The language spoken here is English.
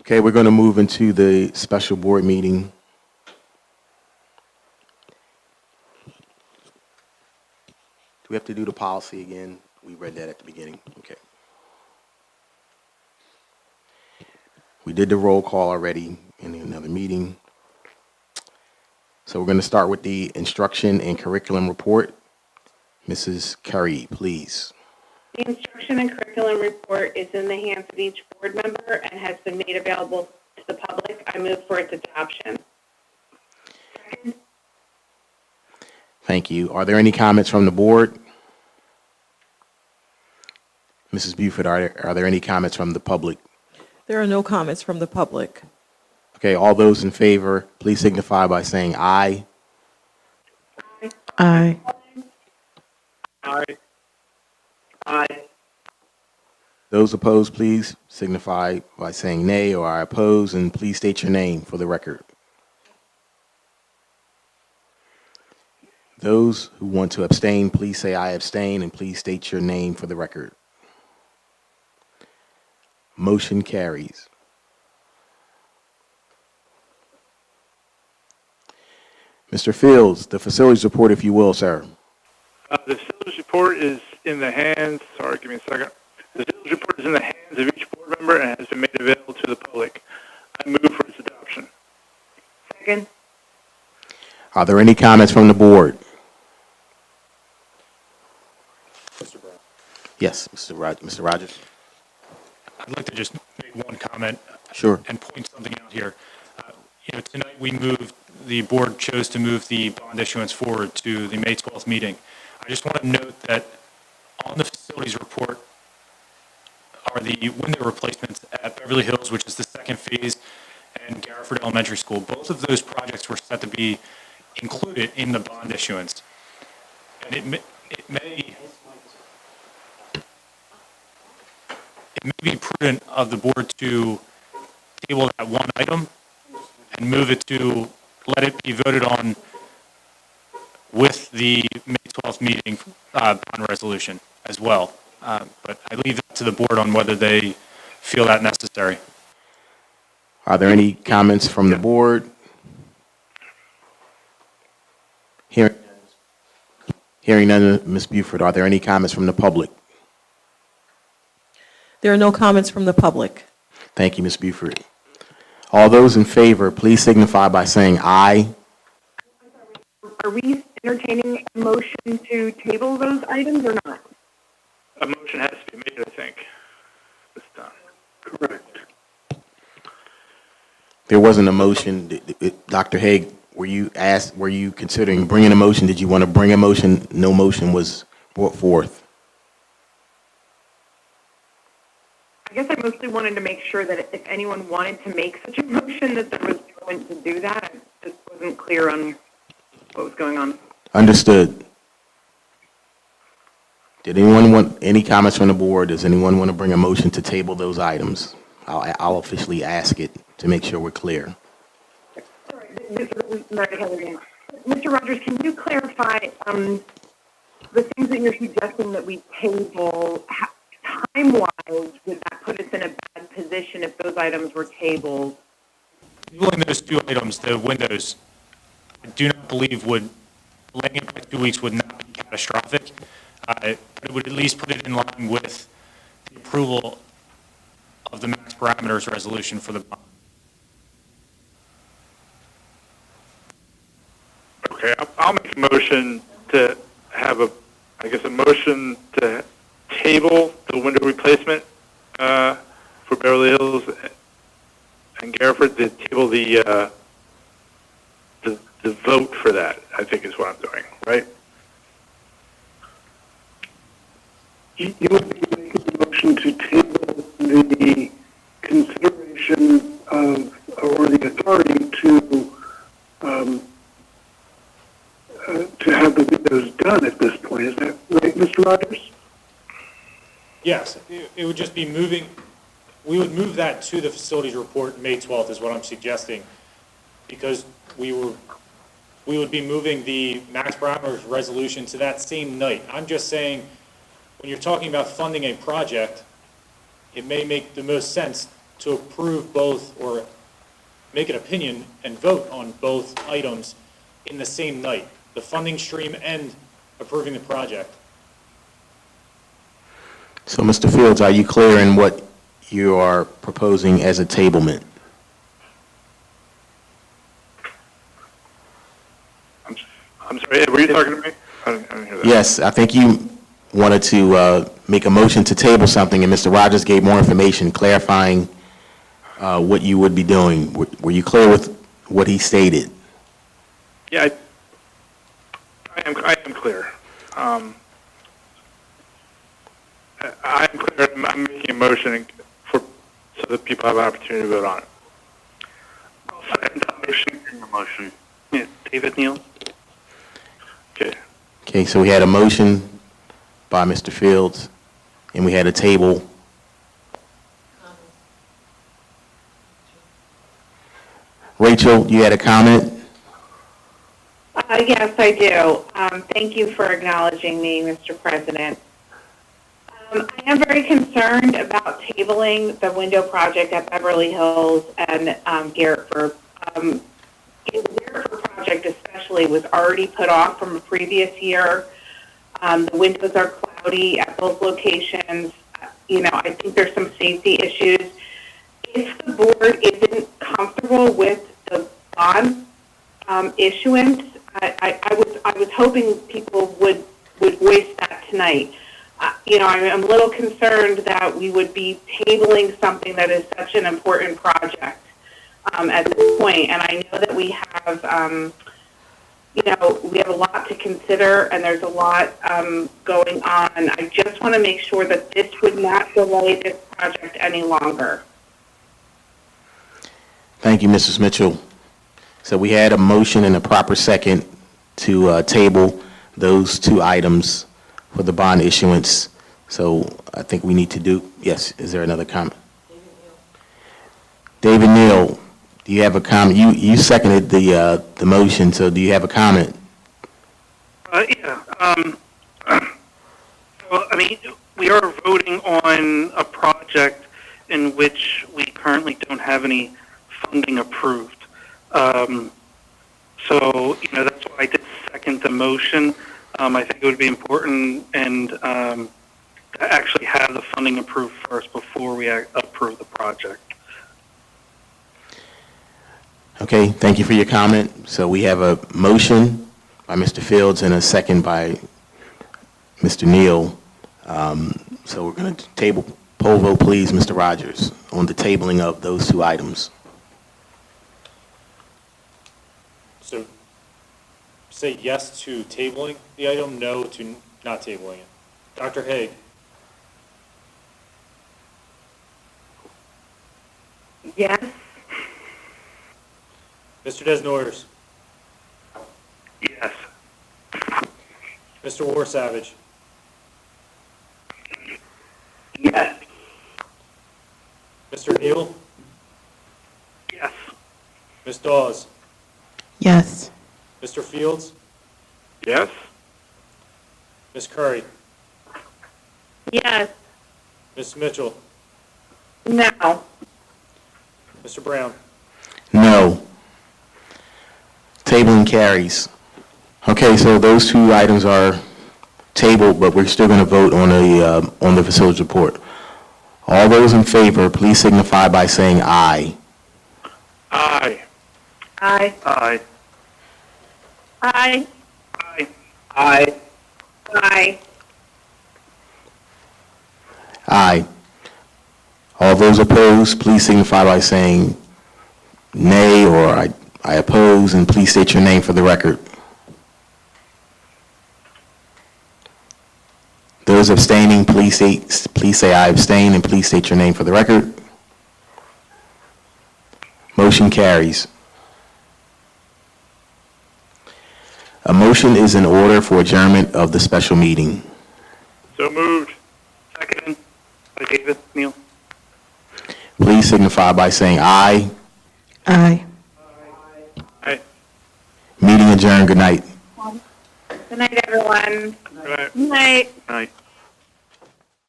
Okay, we're going to move into the special board meeting. Do we have to do the policy again? We read that at the beginning. Okay. We did the roll call already in another meeting. So we're going to start with the instruction and curriculum report. Mrs. Curry, please. The instruction and curriculum report is in the hands of each board member and has been made available to the public. I move for its adoption. Second. Thank you. Are there any comments from the board? Mrs. Buford, are there any comments from the public? There are no comments from the public. Okay, all those in favor, please signify by saying aye. Aye. Aye. Aye. Those opposed, please signify by saying nay or I oppose, and please state your name for the record. Those who want to abstain, please say I abstain, and please state your name for the record. Motion carries. Mr. Fields, the facilities report, if you will, sir. The facilities report is in the hands, sorry, give me a second. The facilities report is in the hands of each board member and has been made available to the public. I move for its adoption. Second. Are there any comments from the board? Mr. Brown. Yes, Mr. Rogers. I'd like to just make one comment. Sure. And point something out here. Tonight the board chose to move the bond issuance forward to the May 12th meeting. I just want to note that on the facilities report are the window replacements at Beverly Hills, which is the second phase, and Garriford Elementary School. Both of those projects were set to be included in the bond issuance. And it may be prudent of the board to table that one item and move it to let it be voted on with the May 12th meeting bond resolution as well. But I leave that to the board on whether they feel that necessary. Are there any comments from the board? Hearing none, Ms. Buford, are there any comments from the public? There are no comments from the public. Thank you, Ms. Buford. All those in favor, please signify by saying aye. Are we entertaining a motion to table those items or not? A motion has to be made, I think, this time. Correct. There wasn't a motion. Dr. Haig, were you considering bringing a motion? Did you want to bring a motion? No motion was brought forth. I guess I mostly wanted to make sure that if anyone wanted to make such a motion, that there was going to do that. I just wasn't clear on what was going on. Understood. Did anyone want any comments from the board? Does anyone want to bring a motion to table those items? I'll officially ask it to make sure we're clear. Sorry, Mr. Rogers, can you clarify the things that you're suggesting that we table? Time-wise, would that put us in a bad position if those items were tabled? Tabling those two items, the windows, I do not believe laying it by 2 weeks would not be catastrophic. It would at least put it in line with the approval of the max parameters resolution for the bond. Okay, I'll make a motion to have a motion to table the window replacement for Beverly Hills and Garriford, to table the vote for that, I think is what I'm doing, right? You would be making a motion to table the consideration of, or the authority to have the windows done at this point. Is that right, Mr. Rogers? Yes, it would just be we would move that to the facilities report May 12th is what I'm suggesting, because we would be moving the max parameters resolution to that same night. I'm just saying, when you're talking about funding a project, it may make the most sense to approve both or make an opinion and vote on both items in the same night, the funding stream and approving the project. So, Mr. Fields, are you clear in what you are proposing as a tablement? I'm sorry, were you talking to me? I didn't hear that. Yes, I think you wanted to make a motion to table something, and Mr. Rogers gave more information clarifying what you would be doing. Were you clear with what he stated? Yeah, I am clear. I'm clear. I'm making a motion so that people have an opportunity to vote on it. I'll second that motion. In the motion. Yeah, David Neal. Okay. Okay, so we had a motion by Mr. Fields, and we had a table. Rachel, you had a comment? Yes, I do. Thank you for acknowledging me, Mr. President. I am very concerned about tabling the window project at Beverly Hills and Garrettford. The Garrettford project especially was already put off from a previous year. The windows are cloudy at both locations. I think there's some safety issues. If the board isn't comfortable with the bond issuance, I was hoping people would voice that tonight. I'm a little concerned that we would be tabling something that is such an important project at this point. And I know that we have, we have a lot to consider, and there's a lot going on. I just want to make sure that this would not delay this project any longer. Thank you, Mrs. Mitchell. So we had a motion and a proper second to table those two items for the bond issuance. So I think we need to do, yes, is there another comment? David Neal, do you have a comment? You seconded the motion, so do you have a comment? Yeah. Well, we are voting on a project in which we currently don't have any funding approved. So, that's why I did second the motion. I think it would be important to actually have the funding approved first before we approve the project. Okay, thank you for your comment. So we have a motion by Mr. Fields and a second by Mr. Neal. So we're going to table, poll vote please, Mr. Rogers, on the tabling of those two items. So say yes to tabling the item, no to not tabling it. Dr. Haig? Yes. Mr. Desnoyers? Yes. Mr. Warsavage? Yes. Mr. Neal? Yes. Ms. Dawes? Yes. Mr. Fields? Yes? Ms. Curry? Yes. Ms. Mitchell? No. Mr. Brown? No. Tabling carries. Okay, so those two items are tabled, but we're still going to vote on the facilities report. All those in favor, please signify by saying aye. Aye. Aye. Aye. Aye. Aye. Aye. Aye. Aye. All those opposed, please signify by saying nay or I oppose, and please state your name for the record. Those abstaining, please say I abstain, and please state your name for the record. Motion carries. A motion is in order for adjournment of the special meeting. So moved. Second by David Neal. Please signify by saying aye. Aye. Aye. Meeting adjourned. Good night. Good night, everyone. Good night. Good night. Aye.